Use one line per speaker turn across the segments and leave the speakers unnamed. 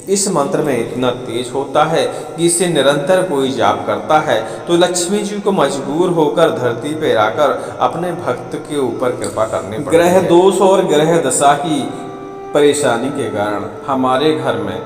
इस मंत्र में इतना तेज होता है कि इसे निरंतर कोई जाप करता है तो लक्ष्मी जी को मजबूर होकर धरती पर आकर अपने भक्त के ऊपर कृपा करने पड़ती है। ग्रह दोष और ग्रह दशा की परेशानी के कारण हमारे घर में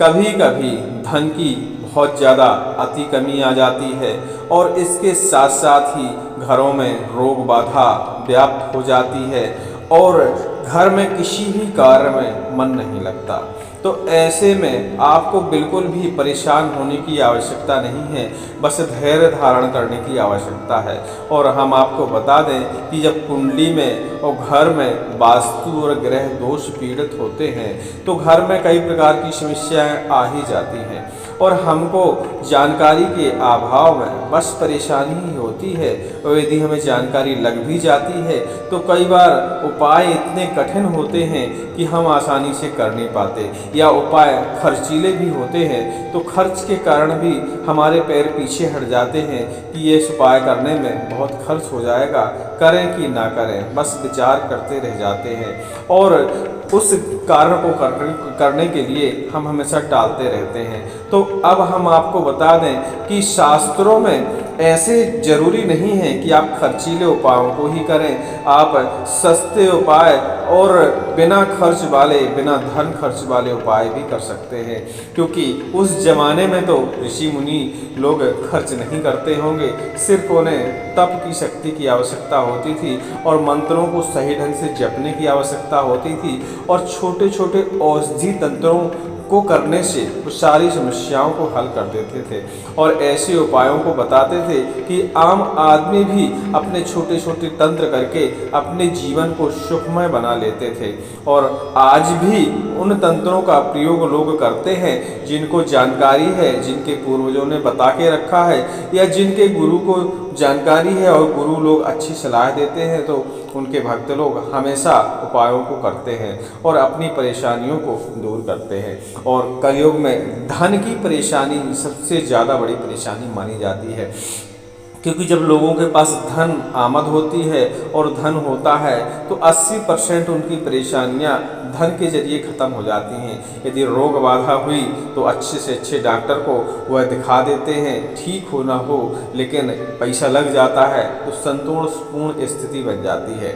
कभी कभी धन की बहुत ज़्यादा अति कमी आ जाती है और इसके साथ साथ ही घरों में रोग बाधा व्याप्त हो जाती है और घर में किसी भी कार्य में मन नहीं लगता। तो ऐसे में आपको बिल्कुल भी परेशान होने की आवश्यकता नहीं है, बस धैर्य धारण करने की आवश्यकता है। और हम आपको बता दें कि जब कुंडली में और घर में वास्तु और ग्रह दोष पीड़ित होते हैं तो घर में कई प्रकार की समस्याएं आ ही जाती हैं और हमको जानकारी के अभाव में बस परेशानी ही होती है। और यदि हमें जानकारी लग भी जाती है तो कई बार उपाय इतने कठिन होते हैं कि हम आसानी से कर नहीं पाते, या उपाय खर्चीले भी होते हैं तो खर्च के कारण भी हमारे पैर पीछे हट जाते हैं कि ये उपाय करने में बहुत खर्च हो जाएगा, करें कि ना करें, बस विचार करते रह जाते हैं और उस कार्य को करने के लिए हम हमेशा टालते रहते हैं। तो अब हम आपको बता दें कि शास्त्रों में ऐसे जरूरी नहीं है कि आप खर्चीले उपायों को ही करें, आप सस्ते उपाय और बिना खर्च वाले, बिना धन खर्च वाले उपाय भी कर सकते हैं, क्योंकि उस जमाने में तो ऋषि मुनि लोग खर्च नहीं करते होंगे, सिर्फ उन्हें तप की शक्ति की आवश्यकता होती थी और मंत्रों को सही ढंग से जपने की आवश्यकता होती थी और छोटे छोटे औषधि तंत्रों को करने से वो सारी समस्याओं को हल कर देते थे और ऐसे उपायों को बताते थे कि आम आदमी भी अपने छोटे छोटे तंत्र करके अपने जीवन को सुखमय बना लेते थे। और आज भी उन तंत्रों का प्रयोग लोग करते हैं जिनको जानकारी है, जिनके पूर्वजों ने बता के रखा है या जिनके गुरु को जानकारी है और गुरु लोग अच्छी सलाह देते हैं तो उनके भक्त लोग हमेशा उपायों को करते हैं और अपनी परेशानियों को दूर करते हैं। और कलयुग में धन की परेशानी सबसे ज़्यादा बड़ी परेशानी मानी जाती है, क्योंकि जब लोगों के पास धन आमद होती है और धन होता है तो 80% उनकी परेशानियां धन के जरिए ख़त्म हो जाती हैं। यदि रोग बाधा हुई तो अच्छे से अच्छे डॉक्टर को वह दिखा देते हैं, ठीक हो ना हो, लेकिन पैसा लग जाता है तो संतोषपूर्ण स्थिति बन जाती है।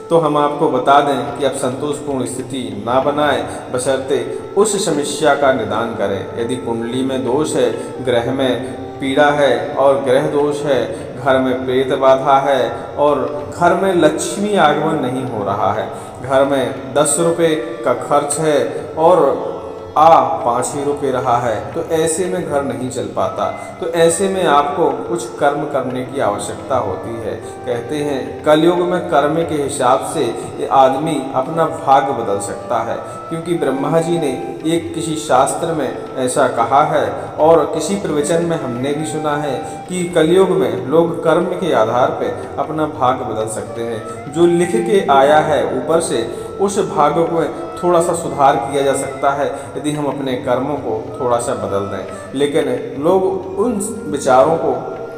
तो हम आपको बता दें कि अब संतोषपूर्ण स्थिति ना बनाएं, बशर्ते उस समस्या का निदान करें। यदि कुंडली में दोष है, ग्रह में पीड़ा है और ग्रह दोष है, घर में प्रेत बाधा है और घर में लक्ष्मी आगमन नहीं हो रहा है, घर में 10 रुपये का खर्च है और 5 ही रुपये रहा है, तो ऐसे में घर नहीं चल पाता। तो ऐसे में आपको कुछ कर्म करने की आवश्यकता होती है। कहते हैं कलयुग में कर्म के हिसाब से ये आदमी अपना भाग्य बदल सकता है, क्योंकि ब्रह्मा जी ने एक किसी शास्त्र में ऐसा कहा है और किसी प्रवचन में हमने भी सुना है कि कलयुग में लोग कर्म के आधार पर अपना भाग्य बदल सकते हैं। जो लिख के आया है ऊपर से, उस भाग्य को थोड़ा सा सुधार किया जा सकता है यदि हम अपने कर्मों को थोड़ा सा बदल दें, लेकिन लोग उन विचारों को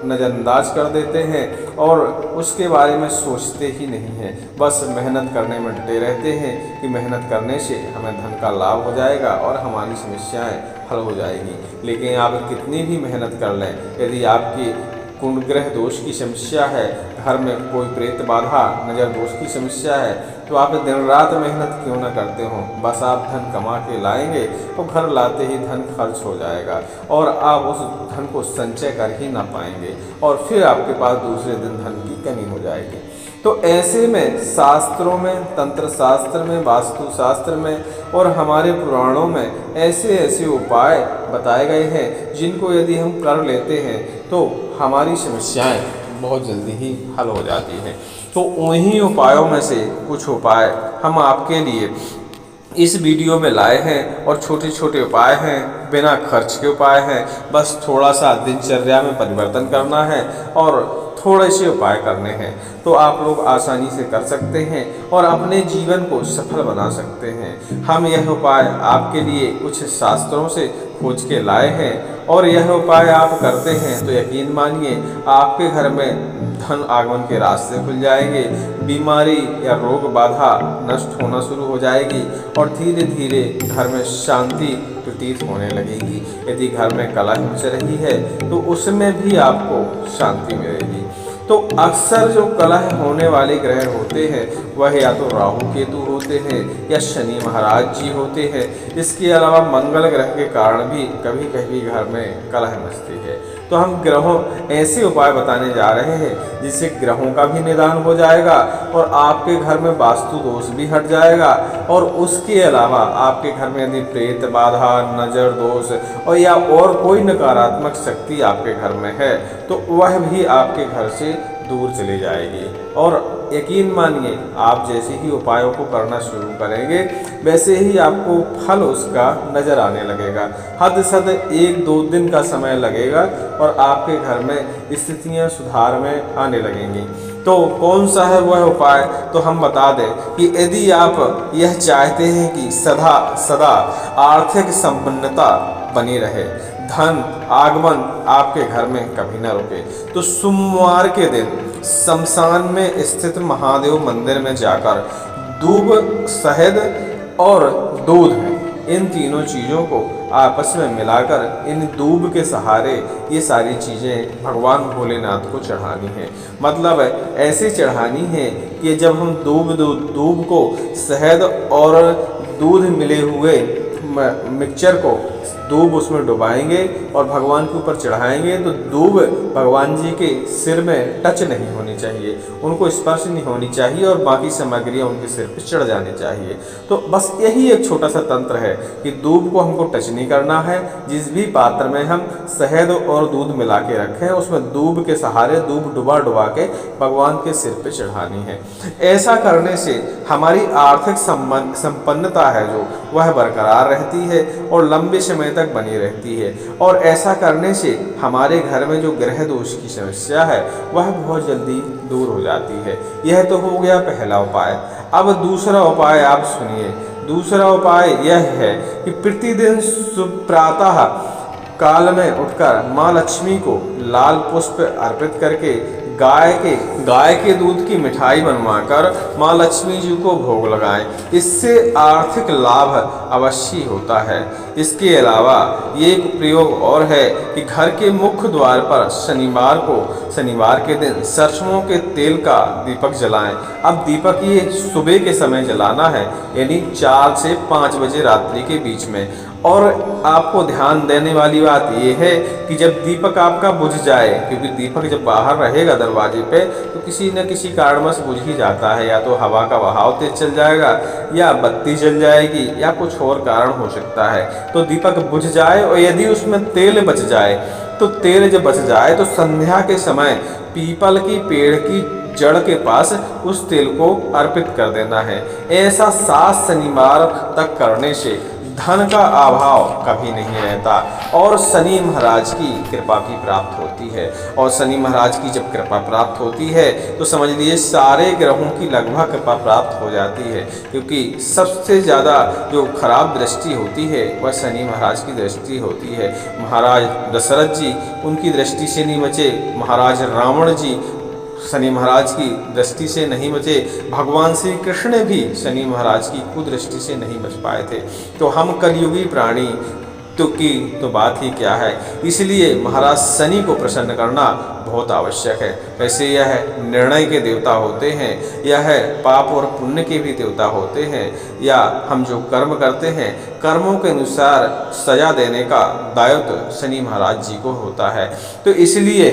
नज़रअंदाज कर देते हैं और उसके बारे में सोचते ही नहीं हैं, बस मेहनत करने में डटे रहते हैं कि मेहनत करने से हमें धन का लाभ हो जाएगा और हमारी समस्याएं हल हो जाएगी। लेकिन आप कितनी भी मेहनत कर लें, यदि आपकी कुंड ग्रह दोष की समस्या है, घर में कोई प्रेत बाधा, नज़र दोष की समस्या है, तो आप दिन रात मेहनत क्यों ना करते हो, बस आप धन कमा के लाएंगे तो घर लाते ही धन खर्च हो जाएगा और आप उस धन को संचय कर ही ना पाएंगे और फिर आपके पास दूसरे दिन धन की कमी हो जाएगी। तो ऐसे में शास्त्रों में, तंत्र शास्त्र में, वास्तु शास्त्र में और हमारे पुराणों में ऐसे ऐसे उपाय बताए गए हैं जिनको यदि हम कर लेते हैं तो हमारी समस्याएं बहुत जल्दी ही हल हो जाती हैं। तो उन्हीं उपायों में से कुछ उपाय हम आपके लिए इस वीडियो में लाए हैं और छोटे छोटे उपाय हैं, बिना खर्च के उपाय हैं, बस थोड़ा सा दिनचर्या में परिवर्तन करना है और थोड़े से उपाय करने हैं तो आप लोग आसानी से कर सकते हैं और अपने जीवन को सफल बना सकते हैं। हम यह उपाय आपके लिए कुछ शास्त्रों से खोज के लाए हैं और यह उपाय आप करते हैं तो यकीन मानिए आपके घर में धन आगमन के रास्ते खुल जाएंगे, बीमारी या रोग बाधा नष्ट होना शुरू हो जाएगी और धीरे धीरे घर में शांति प्रतीत होने लगेगी। यदि घर में कलह मच रही है तो उसमें भी आपको शांति मिलेगी। तो अक्सर जो कलह होने वाले ग्रह होते हैं वह या तो राहु केतु होते हैं या शनि महाराज जी होते हैं। इसके अलावा मंगल ग्रह के कारण भी कभी कभी घर में कलह मचती है। तो हम ग्रहों ऐसे उपाय बताने जा रहे हैं जिससे ग्रहों का भी निदान हो जाएगा और आपके घर में वास्तु दोष भी हट जाएगा। और उसके अलावा आपके घर में यदि प्रेत बाधा, नजर दोष और या और कोई नकारात्मक शक्ति आपके घर में है तो वह भी आपके घर से दूर चली जाएगी। और यकीन मानिए, आप जैसे ही उपायों को करना शुरू करेंगे वैसे ही आपको फल उसका नज़र आने लगेगा। हद से हद 1-2 दिन का समय लगेगा और आपके घर में स्थितियां सुधार में आने लगेंगी। तो कौन सा है वह उपाय, तो हम बता दें कि यदि आप यह चाहते हैं कि सदा सदा आर्थिक संपन्नता बनी रहे, धन आगमन आपके घर में कभी न रुके, तो सोमवार के दिन शमशान में स्थित महादेव मंदिर में जाकर दूब, शहद और दूध इन तीनों चीज़ों को आपस में मिलाकर इन दूब के सहारे ये सारी चीज़ें भगवान भोलेनाथ को चढ़ानी है। मतलब ऐसे चढ़ानी है कि जब हम दूब को शहद और दूध मिले हुए मिक्सचर को दूब उसमें डुबाएंगे और भगवान के ऊपर चढ़ाएंगे तो दूब भगवान जी के सिर में टच नहीं होनी चाहिए, उनको स्पर्श नहीं होनी चाहिए और बाकी सामग्रियाँ उनके सिर पर चढ़ जानी चाहिए। तो बस यही एक छोटा सा तंत्र है कि दूब को हमको टच नहीं करना है। जिस भी पात्र में हम शहद और दूध मिला के रखें उसमें दूब के सहारे दूब डुबा के भगवान के सिर पर चढ़ानी है। ऐसा करने से हमारी आर्थिक संपन्नता है जो वह बरकरार रहती है और लंबे समय तक बनी रहती है। और ऐसा करने से हमारे घर में जो ग्रह दोष की समस्या है वह बहुत जल्दी दूर हो जाती है। यह तो हो गया पहला उपाय। अब दूसरा उपाय आप सुनिए। दूसरा उपाय यह है कि प्रतिदिन प्रातः काल में उठकर माँ लक्ष्मी को लाल पुष्प अर्पित करके गाय के दूध की मिठाई बनवाकर माँ लक्ष्मी जी को भोग लगाएं। इससे आर्थिक लाभ अवश्य होता है। इसके अलावा ये एक प्रयोग और है कि घर के मुख्य द्वार पर शनिवार के दिन सरसों के तेल का दीपक जलाएं। अब दीपक ये सुबह के समय जलाना है, यानी 4 से 5 बजे रात्रि के बीच में। और आपको ध्यान देने वाली बात यह है कि जब दीपक आपका बुझ जाए, क्योंकि दीपक जब बाहर रहेगा दरवाजे पे तो किसी न किसी कारणवश बुझ ही जाता है, या तो हवा का बहाव तेज चल जाएगा या बत्ती जल जाएगी या कुछ और कारण हो सकता है। तो दीपक बुझ जाए और यदि उसमें तेल बच जाए तो तेल जब बच जाए तो संध्या के समय पीपल की पेड़ की जड़ के पास उस तेल को अर्पित कर देना है। ऐसा 7 शनिवार तक करने से धन का अभाव कभी नहीं रहता और शनि महाराज की कृपा भी प्राप्त होती है। और शनि महाराज की जब कृपा प्राप्त होती है तो समझ लीजिए सारे ग्रहों की लगभग कृपा प्राप्त हो जाती है, क्योंकि सबसे ज़्यादा जो खराब दृष्टि होती है वह शनि महाराज की दृष्टि होती है। महाराज दशरथ जी उनकी दृष्टि से नहीं बचे, महाराज रावण जी शनि महाराज की दृष्टि से नहीं बचे, भगवान श्री कृष्ण भी शनि महाराज की कुदृष्टि से नहीं बच पाए थे। तो हम कलयुगी प्राणी तो बात ही क्या है। इसलिए महाराज शनि को प्रसन्न करना बहुत आवश्यक है। वैसे यह निर्णय के देवता होते हैं, यह पाप और पुण्य के भी देवता होते हैं, या हम जो कर्म करते हैं कर्मों के अनुसार सजा देने का दायित्व शनि महाराज जी को होता है। तो इसलिए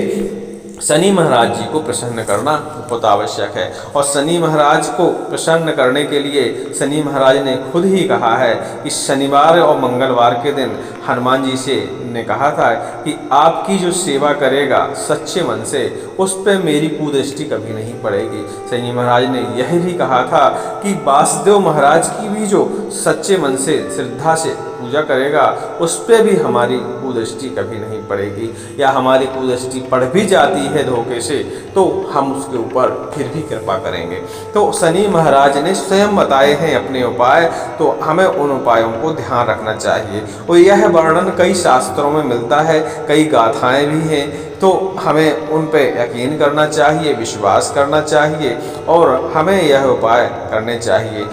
शनि महाराज जी को प्रसन्न करना बहुत आवश्यक है। और शनि महाराज को प्रसन्न करने के लिए शनि महाराज ने खुद ही कहा है कि शनिवार और मंगलवार के दिन हनुमान जी से ने कहा था कि आपकी जो सेवा करेगा सच्चे मन से उस पर मेरी कुदृष्टि कभी नहीं पड़ेगी। शनि महाराज ने यह भी कहा था कि वासुदेव महाराज की भी जो सच्चे मन से श्रद्धा से पूजा करेगा उस पर भी हमारी कुदृष्टि कभी नहीं पड़ेगी, या हमारी कुदृष्टि पड़ भी जाती है धोखे से तो हम उसके ऊपर फिर भी कृपा करेंगे। तो शनि महाराज ने स्वयं बताए हैं अपने उपाय, तो हमें उन उपायों को ध्यान रखना चाहिए। और यह वर्णन कई शास्त्रों में मिलता है, कई गाथाएं भी हैं, तो हमें उन पे यकीन करना चाहिए, विश्वास करना चाहिए और हमें यह उपाय करने चाहिए।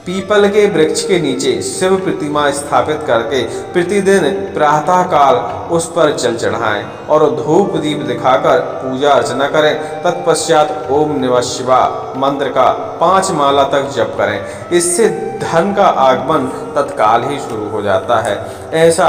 पीपल के वृक्ष के नीचे शिव प्रतिमा स्थापित करके प्रतिदिन प्रातः काल उस पर जल चढ़ाएं और धूप दीप दिखाकर पूजा अर्चना करें। तत्पश्चात ओम नमः शिवाय मंत्र का 5 माला तक जप करें। इससे धन का आगमन तत्काल ही शुरू हो जाता है, ऐसा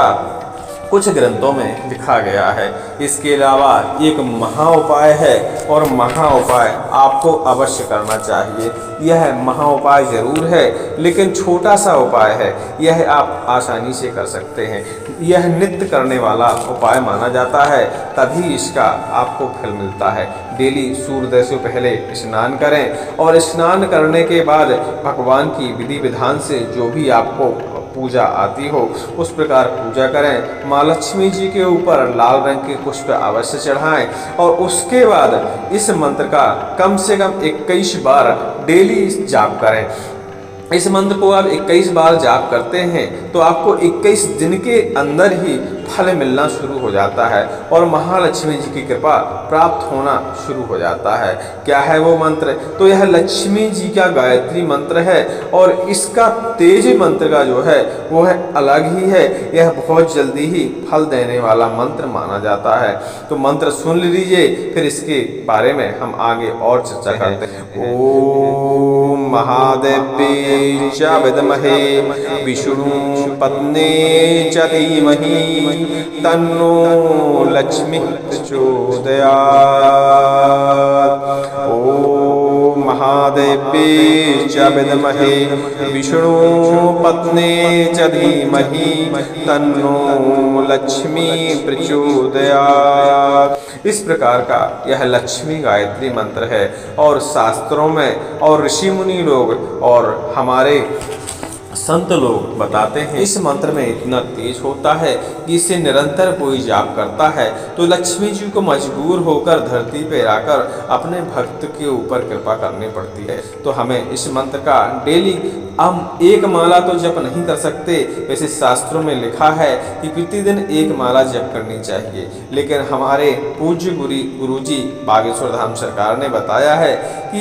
कुछ ग्रंथों में लिखा गया है। इसके अलावा एक महा उपाय है और महा उपाय आपको अवश्य करना चाहिए। यह महा उपाय जरूर है लेकिन छोटा सा उपाय है, यह आप आसानी से कर सकते हैं। यह नित्य करने वाला उपाय माना जाता है, तभी इसका आपको फल मिलता है। डेली सूर्योदय से पहले स्नान करें और स्नान करने के बाद भगवान की विधि विधान से जो भी आपको पूजा आती हो उस प्रकार पूजा करें। माँ लक्ष्मी जी के ऊपर लाल रंग के पुष्प अवश्य चढ़ाएं और उसके बाद इस मंत्र का कम से कम 21 बार डेली जाप करें। इस मंत्र को आप 21 बार जाप करते हैं तो आपको 21 दिन के अंदर ही फल मिलना शुरू हो जाता है और महालक्ष्मी जी की कृपा प्राप्त होना शुरू हो जाता है। क्या है वो मंत्र? तो यह लक्ष्मी जी का गायत्री मंत्र है और इसका तेज मंत्र का जो है वो है अलग ही है। यह बहुत जल्दी ही फल देने वाला मंत्र माना जाता है। तो मंत्र सुन लीजिए, फिर इसके बारे में हम आगे और चर्चा करते हैं। ओम महादेवी च विद्महे विष्णु पत्नी च धीमहि तन्नो लक्ष्मी प्रचोदयात्। ओम महादेवी च विद्महे विष्णु पत्नी च धीमहि तन्नो लक्ष्मी प्रचोदयात्। इस प्रकार का यह लक्ष्मी गायत्री मंत्र है और शास्त्रों में और ऋषि मुनि लोग और हमारे संत लोग बताते हैं इस मंत्र में इतना तेज होता है कि इसे निरंतर कोई जाप करता है तो लक्ष्मी जी को मजबूर होकर धरती पर आकर अपने भक्त के ऊपर कृपा करनी पड़ती है। तो हमें इस मंत्र का डेली हम 1 माला तो जप नहीं कर सकते, वैसे शास्त्रों में लिखा है कि प्रतिदिन 1 माला जप करनी चाहिए, लेकिन हमारे पूज्य गुरुजी बागेश्वर धाम सरकार ने बताया है कि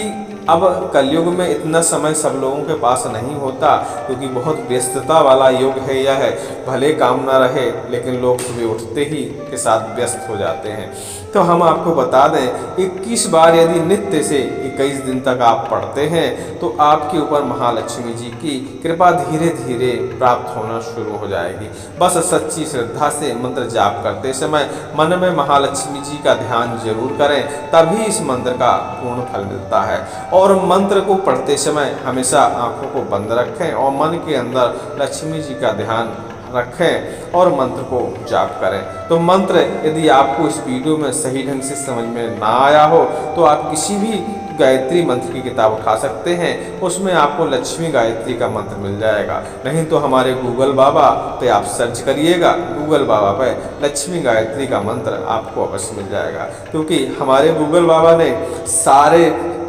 अब कलयुग में इतना समय सब लोगों के पास नहीं होता क्योंकि बहुत व्यस्तता वाला युग है यह है। भले काम ना रहे लेकिन लोग सुबह उठते ही के साथ व्यस्त हो जाते हैं। तो हम आपको बता दें 21 बार यदि नित्य से 21 दिन तक आप पढ़ते हैं तो आपके ऊपर महालक्ष्मी जी की कृपा धीरे धीरे प्राप्त होना शुरू हो जाएगी। बस सच्ची श्रद्धा से मंत्र जाप करते समय मन में महालक्ष्मी जी का ध्यान जरूर करें, तभी इस मंत्र का पूर्ण फल मिलता है। और मंत्र को पढ़ते समय हमेशा आंखों को बंद रखें और मन के अंदर लक्ष्मी जी का ध्यान रखें और मंत्र को जाप करें। तो मंत्र यदि आपको इस वीडियो में सही ढंग से समझ में ना आया हो तो आप किसी भी गायत्री मंत्र की किताब उठा सकते हैं, उसमें आपको लक्ष्मी गायत्री का मंत्र मिल जाएगा। नहीं तो हमारे गूगल बाबा पे आप सर्च करिएगा, गूगल बाबा पे लक्ष्मी गायत्री का मंत्र आपको अवश्य मिल जाएगा। क्योंकि हमारे गूगल बाबा ने सारे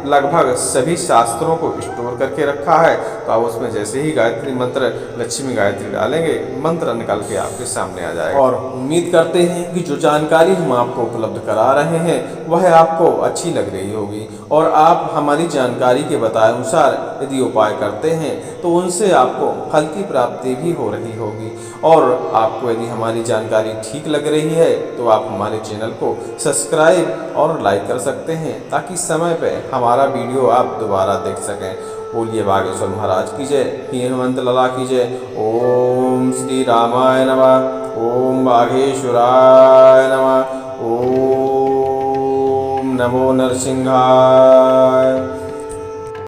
लगभग सभी शास्त्रों को स्टोर करके रखा है, तो आप उसमें जैसे ही गायत्री मंत्र लक्ष्मी गायत्री डालेंगे मंत्र निकल के आपके सामने आ जाएगा। और उम्मीद करते हैं कि जो जानकारी हम आपको उपलब्ध करा रहे हैं वह आपको अच्छी लग रही होगी और आप हमारी जानकारी के बताए अनुसार यदि उपाय करते हैं तो उनसे आपको फल की प्राप्ति भी हो रही होगी। और आपको यदि हमारी जानकारी ठीक लग रही है तो आप हमारे चैनल को सब्सक्राइब और लाइक कर सकते हैं ताकि समय पर हमारा वीडियो आप दोबारा देख सकें। बोलिए बागेश्वर महाराज की जय, हेमंत लला की जय। ओम श्री रामाय नमः, ओम बागेश्वराय नमः, ओम नमो नरसिंहाय।